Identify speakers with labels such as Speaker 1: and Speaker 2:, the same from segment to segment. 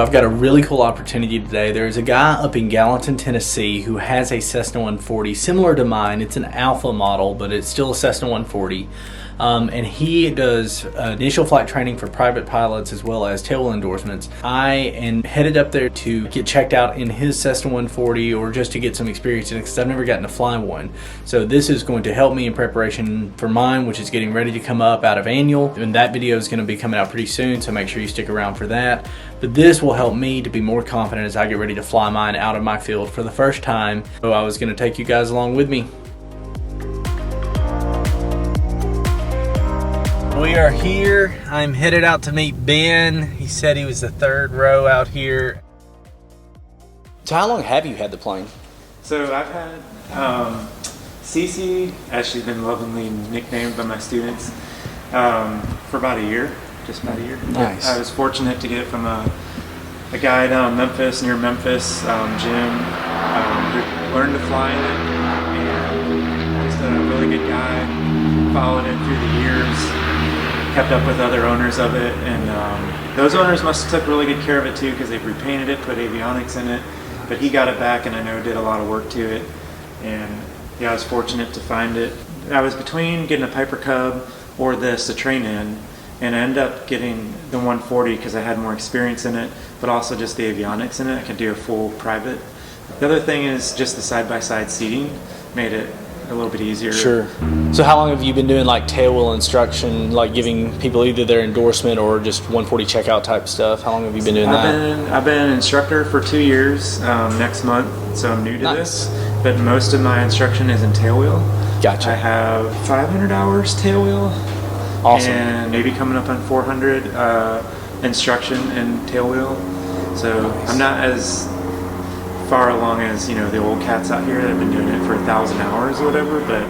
Speaker 1: I've got a really cool opportunity today. There's a guy up in Gallatin, Tennessee who has a Cessna 140 similar to mine. It's an Alpha model, but it's still a Cessna 140. And he does initial flight training for private pilots as well as tailwheel endorsements. I am headed up there to get checked out in his Cessna 140 or just to get some experience in it because I've never gotten to fly one. So this is going to help me in preparation for mine, which is getting ready to come up out of annual. And that video is going to be coming out pretty soon, so make sure you stick around for that. But this will help me to be more confident as I get ready to fly mine out of my field for the first time. So I was going to take you guys along with me. We are here. I'm headed out to meet Ben. He said he was the third row out here. So how long have you had the plane?
Speaker 2: So I've had CC, actually been lovingly nicknamed by my students, for about a year, just about a year.
Speaker 1: Nice.
Speaker 2: I was fortunate to get it from a guy down in Memphis, near Memphis, Jim, who learned to fly in it, and just a really good guy, followed it through the years. Kept up with other owners of it, and those owners must have took really good care of it too because they've repainted it, put avionics in it, but he got it back and I know did a lot of work to it, and yeah, I was fortunate to find it. I was between getting a Piper Cub or this to train in, and I ended up getting the 140 because I had more experience in it, but also just the avionics in it. I could do a full private. The other thing is just the side-by-side seating made it a little bit easier.
Speaker 1: Sure. So how long have you been doing like tailwheel instruction, like giving people either their endorsement or just 140 checkout type stuff? How long have you been doing that?
Speaker 2: I've been an instructor for 2 years next month, so I'm new to this. But most of my instruction is in tailwheel.
Speaker 1: Gotcha.
Speaker 2: I have 500 hours tailwheel.
Speaker 1: Awesome.
Speaker 2: And maybe coming up on 400 instruction in tailwheel. So nice. I'm not as far along as, you know, the old cats out here that have been doing it for 1,000 hours or whatever, but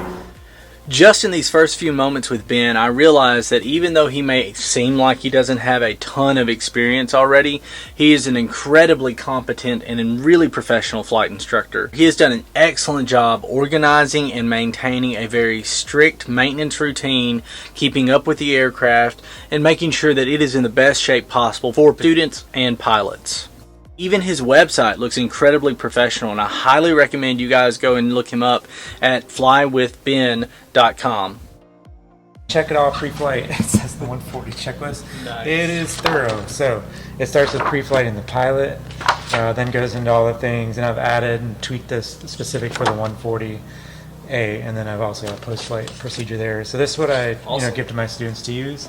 Speaker 1: just in these first few moments with Ben, I realized that even though he may seem like he doesn't have a ton of experience already, he is an incredibly competent and really professional flight instructor. He has done an excellent job organizing and maintaining a very strict maintenance routine, keeping up with the aircraft, and making sure that it is in the best shape possible for students and pilots. Even his website looks incredibly professional, and I highly recommend you guys go and look him up at flywithben.com.
Speaker 2: Check it all pre-flight. It says the 140 checklist. Nice. It is thorough. So it starts with pre-flight in the pilot, then goes into all the things, and I've added and tweaked this specific for the 140A, and then I've also got a post-flight procedure there. So this is what I give to my students to use.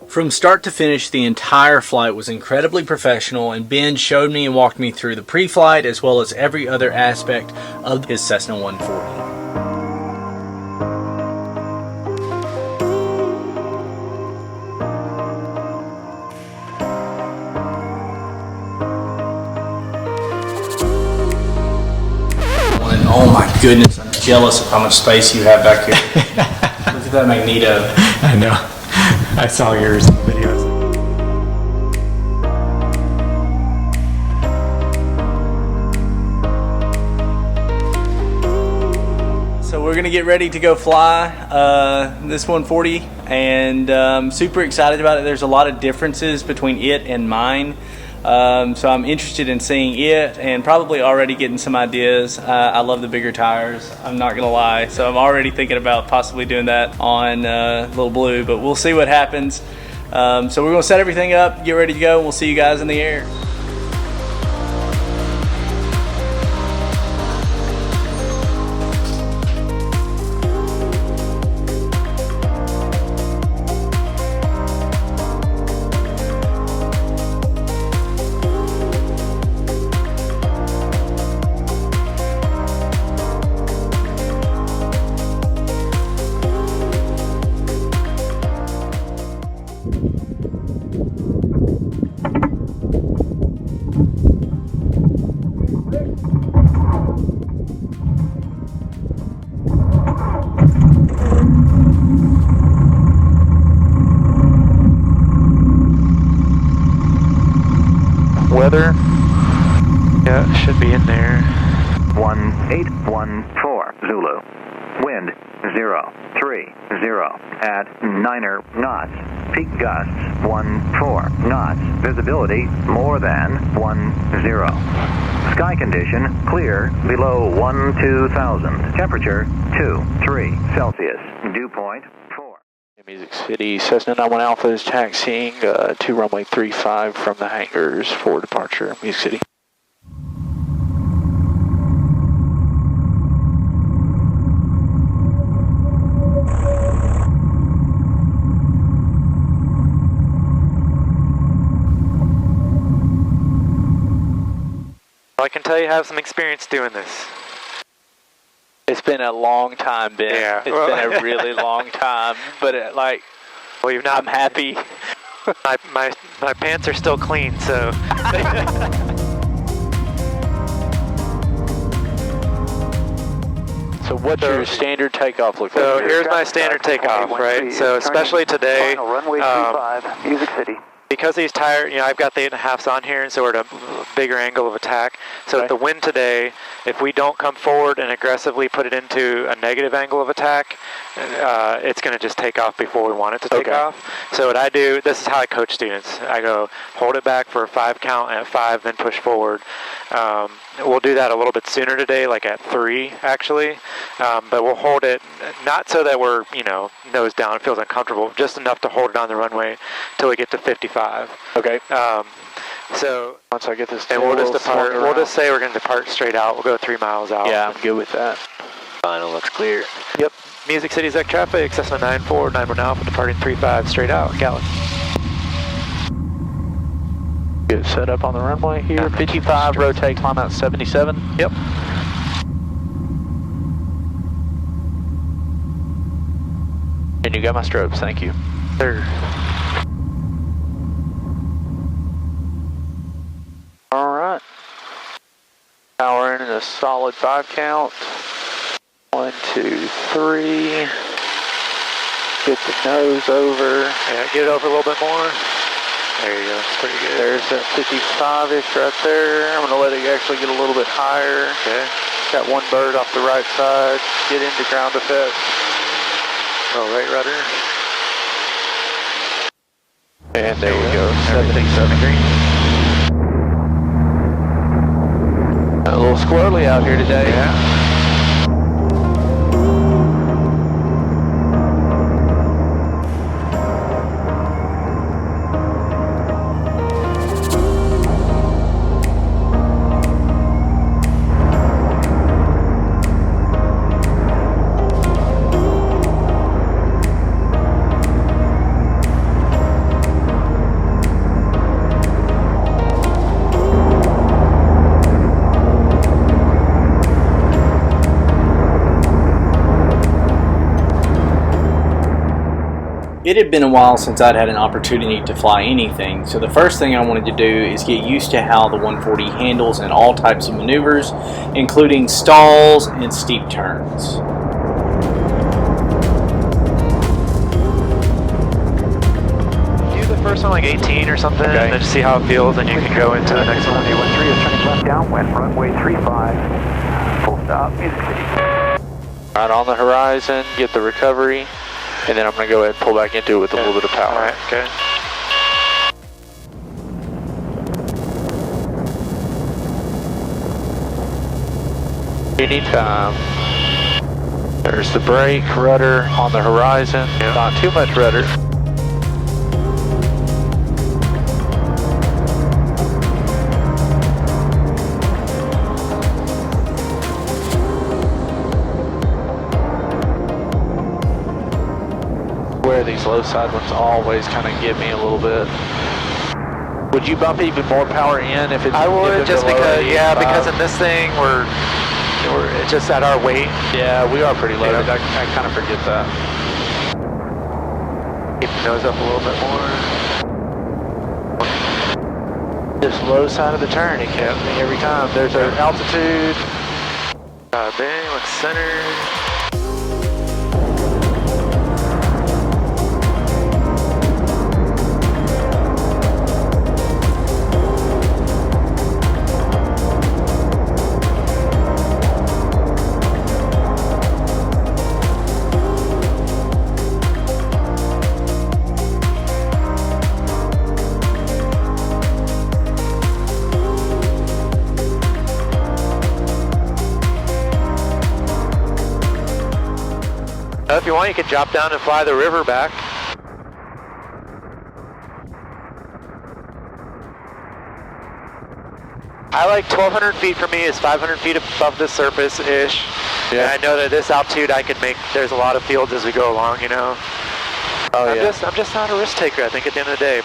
Speaker 1: From start to finish, the entire flight was incredibly professional, and Ben showed me and walked me through the pre-flight as well as every other aspect of his Cessna 140. Oh my goodness, I'm jealous of how much space you have back here. Look at that magneto.
Speaker 2: I know. I saw yours in the videos.
Speaker 1: So we're gonna get ready to go fly this 140, and I'm super excited about it. There's a lot of differences between it and mine. So I'm interested in seeing it and probably already getting some ideas. I love the bigger tires, I'm not gonna lie. So I'm already thinking about possibly doing that on Little Blue, but we'll see what happens. So we're gonna set everything up, get ready to go, and we'll see you guys in the air.
Speaker 2: Weather, yeah, should be in there.
Speaker 3: 1814 Zulu. Wind at 9 knots. Peak gusts 14 knots. Visibility more than 10. Sky condition clear below 12,000. Temperature 2-3 Celsius. Dew point 4.
Speaker 1: Music City, Cessna 91 Alpha is taxiing to runway 35 from the hangars for departure. Music City.
Speaker 2: Well, I can tell you have some experience doing this.
Speaker 1: It's been a long time, Ben.
Speaker 2: Yeah.
Speaker 1: It's been a really long time, but
Speaker 2: Well, you've not.
Speaker 1: I'm happy.
Speaker 2: my pants are still clean, so.
Speaker 1: So what's your standard takeoff look like?
Speaker 2: So here's my standard takeoff, right? So especially today,
Speaker 3: Runway 35, Music City.
Speaker 2: because these tires, I've got the 8.5s on here, and so we're at a bigger angle of attack. So with the wind today, if we don't come forward and aggressively put it into a negative angle of attack, it's going to just take off before we want it to take off. So what I do, this is how I coach students. I go, hold it back for a 5 count, and at 5, then push forward. We'll do that a little bit sooner today, like at 3, actually. But we'll hold it, not so that we're, nose down, it feels uncomfortable, just enough to hold it on the runway till we get to 55.
Speaker 1: Okay.
Speaker 2: So
Speaker 1: once I get this,
Speaker 2: and we'll just depart. We'll just say we're going to depart straight out. We'll go 3 miles out.
Speaker 1: Yeah, I'm good with that.
Speaker 2: Final looks clear. Yep. Music City Zec traffic. Cessna 94, 91 Alpha, departing 35 straight out. Gallon.
Speaker 1: Get set up on the runway here. 55, rotate, climb out 77.
Speaker 2: Yep.
Speaker 1: And you got my strobes, thank you.
Speaker 2: Sir.
Speaker 1: All right. Power in a solid 5 count. 1, 2, 3. Get the nose over.
Speaker 2: Yeah, get it over a little bit more. There you go. It's pretty good.
Speaker 1: There's that 55-ish right there. I'm going to let it actually get a little bit higher.
Speaker 2: Okay.
Speaker 1: Got one bird off the right side. Get into ground effect.
Speaker 2: Oh, right rudder.
Speaker 1: And there we go. 77 green. A little squirrely out here today.
Speaker 2: Yeah.
Speaker 1: It had been a while since I'd had an opportunity to fly anything, so the first thing I wanted to do is get used to how the 140 handles in all types of maneuvers, including stalls and steep turns.
Speaker 2: Do the first one like 18 or something, and then just see how it feels, and you can go into the next one.
Speaker 3: 13 is turning left downwind, runway 35, full stop, Music City.
Speaker 1: Right on the horizon, get the recovery. And then I'm going to go ahead and pull back into it with a little bit of power.
Speaker 2: All right, okay.
Speaker 1: Anytime. There's the brake, rudder on the horizon. Yep. Not too much rudder. These low side ones always kind of get me a little bit. Would you bump even more power in if it's?
Speaker 2: I would, just because, because in this thing we're just at our weight.
Speaker 1: Yeah, we are pretty loaded. I kind of forget that.
Speaker 2: Keep the nose up a little bit more.
Speaker 1: This low side of the turn, it kept me every time. There's our altitude.
Speaker 2: Bang, let's center.
Speaker 4: If you want, you can drop down and fly the river back. I like 1,200 feet for me is 500 feet above the surface-ish. Yeah. And I know that this altitude I can make, there's a lot of fields as we go along, you know. Oh, I'm just not a risk taker, I think, at the end of the day.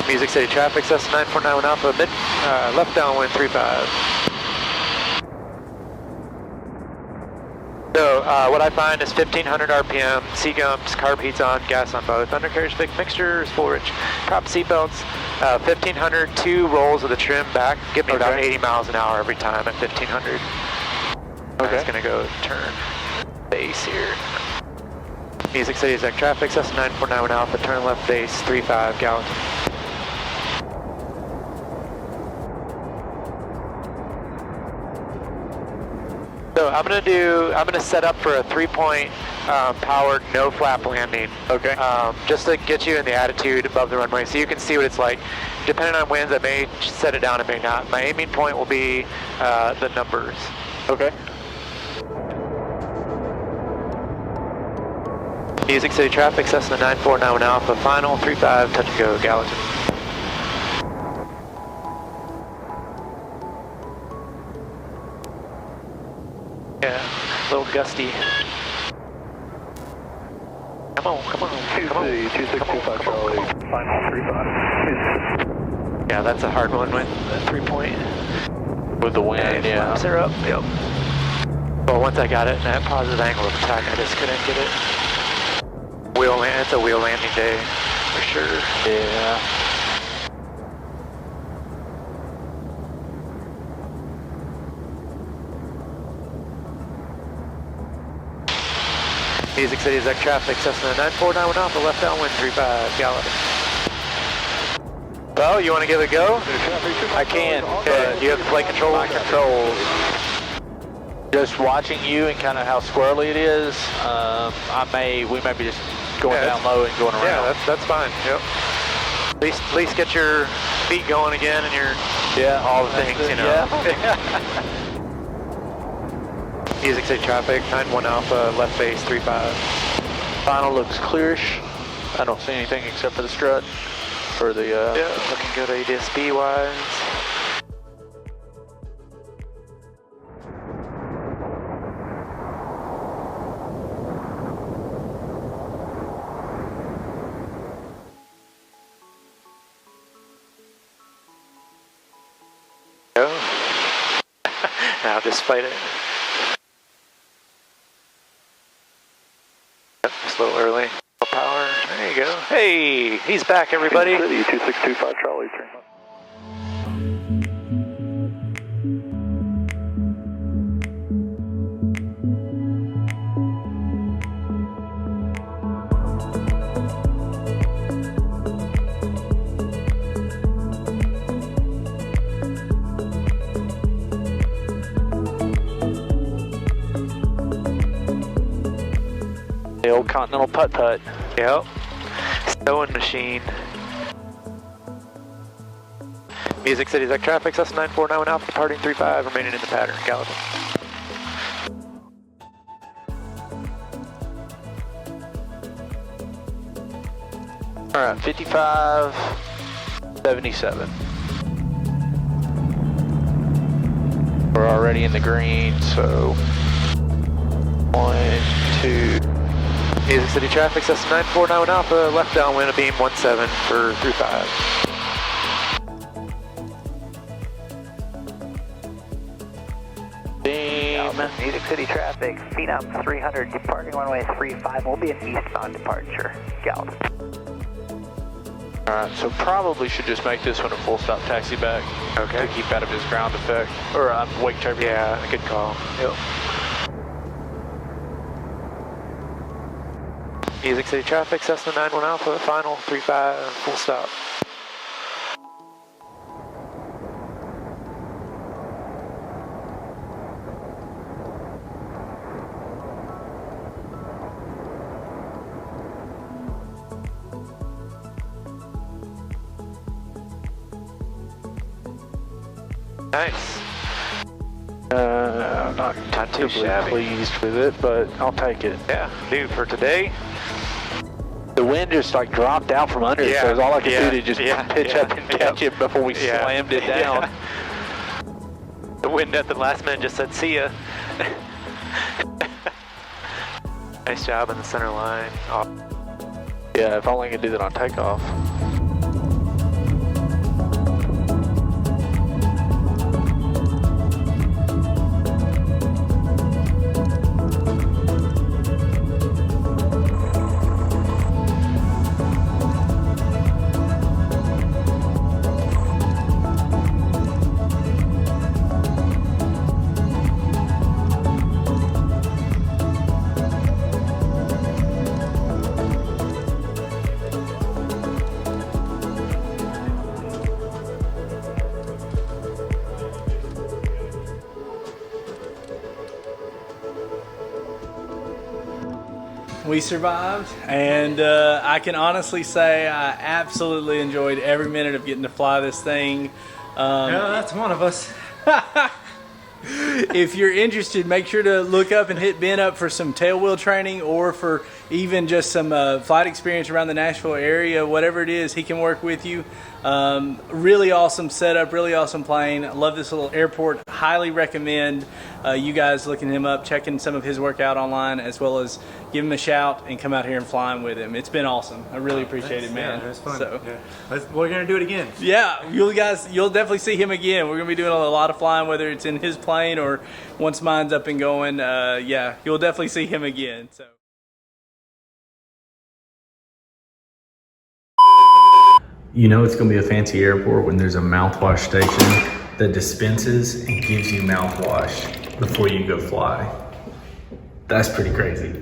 Speaker 4: Music City traffic, Cessna 9491 Alpha, mid, left downwind 35. So what I find is 1500 RPM, seat gumps, carb heats on, gas on both, undercarriage big mixture, full rich, prop seatbelts, 1500, 2 rolls of the trim back, give me about 80 miles an hour every time at 1500. Okay. It's gonna go turn base here. Music City exact traffic, Cessna 9491 Alpha, turn left base 35 Gallatin. So I'm gonna set up for a 3-point powered no flap landing. Okay. Just to get you in the attitude above the runway, so you can see what it's like. Depending on winds, I may set it down, I may not. My aiming point will be the numbers. Okay. Music City traffic, Cessna 9491 Alpha, final 35, touch and go, Gallatin. Yeah, a little gusty. Come on, come on, come on.
Speaker 3: 2625 Charlie, final 35.
Speaker 4: Yeah, that's a hard one with the 3-point.
Speaker 1: With the wind, yeah.
Speaker 4: Flaps are up, yep. Well, once I got it in that positive angle of attack, I just couldn't get it. It's a wheel landing day, for sure. Yeah. Music City exact traffic, Cessna 9491 Alpha, left downwind 35, Gallatin. Well, you want to give it a go?
Speaker 1: I can.
Speaker 4: Okay. Do you have the flight controls?
Speaker 1: My controls. Just watching you and kind of how squirrely it is, we may be just going down low and going around.
Speaker 4: Yeah, that's fine. Yep. At least get your feet going again and your all the things, you know. Yeah. Music City traffic, 91 Alpha, left base 35.
Speaker 1: Final looks clearish. I don't see anything except for the strut. For the
Speaker 4: yeah, looking good ADS-B wise. Now just fight it. Yep, just a little early. Power. There you go. Hey, he's back, everybody.
Speaker 3: City 2625 Charlie.
Speaker 1: the old Continental putt-putt.
Speaker 4: Yep. Stowing machine. Music City Zach traffic, Cessna 9491 Alpha, departing 35, remaining in the pattern, Gallatin.
Speaker 1: All right, 55.77. We're already in the green, so 1, 2.
Speaker 4: Music City traffic, Cessna 9491 Alpha, left downwind, a beam 17 for 35.
Speaker 1: Beam.
Speaker 3: Music City traffic, Phenom 300, departing runway 35, will be an eastbound departure, Gallatin.
Speaker 5: Alright, so probably should just make this one a full stop taxi back.
Speaker 4: Okay.
Speaker 5: To keep out of his ground effect. Or wake turbulence.
Speaker 4: Yeah, good call.
Speaker 5: Yep.
Speaker 4: Music City traffic, Cessna 91 Alpha, final 35, full stop. Nice.
Speaker 5: I'm not
Speaker 4: too shabby.
Speaker 5: pleased with it, but I'll take it.
Speaker 4: Yeah, new for today.
Speaker 5: The wind just like dropped out from under it, so it was all I could do to just pitch up and catch it before we slammed it down.
Speaker 4: Yeah. The wind at the last minute just said, see ya. Nice job in the center line. Oh.
Speaker 5: Yeah, if only I could do that on takeoff.
Speaker 1: We survived, and I can honestly say I absolutely enjoyed every minute of getting to fly this thing.
Speaker 2: Yeah, that's one of us.
Speaker 1: If you're interested, make sure to look up and hit Ben up for some tailwheel training, or for even just some flight experience around the Nashville area. Whatever it is, he can work with you. Really awesome setup, really awesome plane. I love this little airport. Highly recommend you guys looking him up, checking some of his work out online, as well as give him a shout and come out here and flying with him. It's been awesome. I really appreciate it, man.
Speaker 2: Yeah, it was fun.
Speaker 1: So,
Speaker 2: yeah. We're gonna do it again.
Speaker 1: yeah, you'll definitely see him again. We're gonna be doing a lot of flying, whether it's in his plane or once mine's up and going. Yeah, you'll definitely see him again. So. You know it's going to be a fancy airport when there's a mouthwash station that dispenses and gives you mouthwash before you go fly. That's pretty crazy.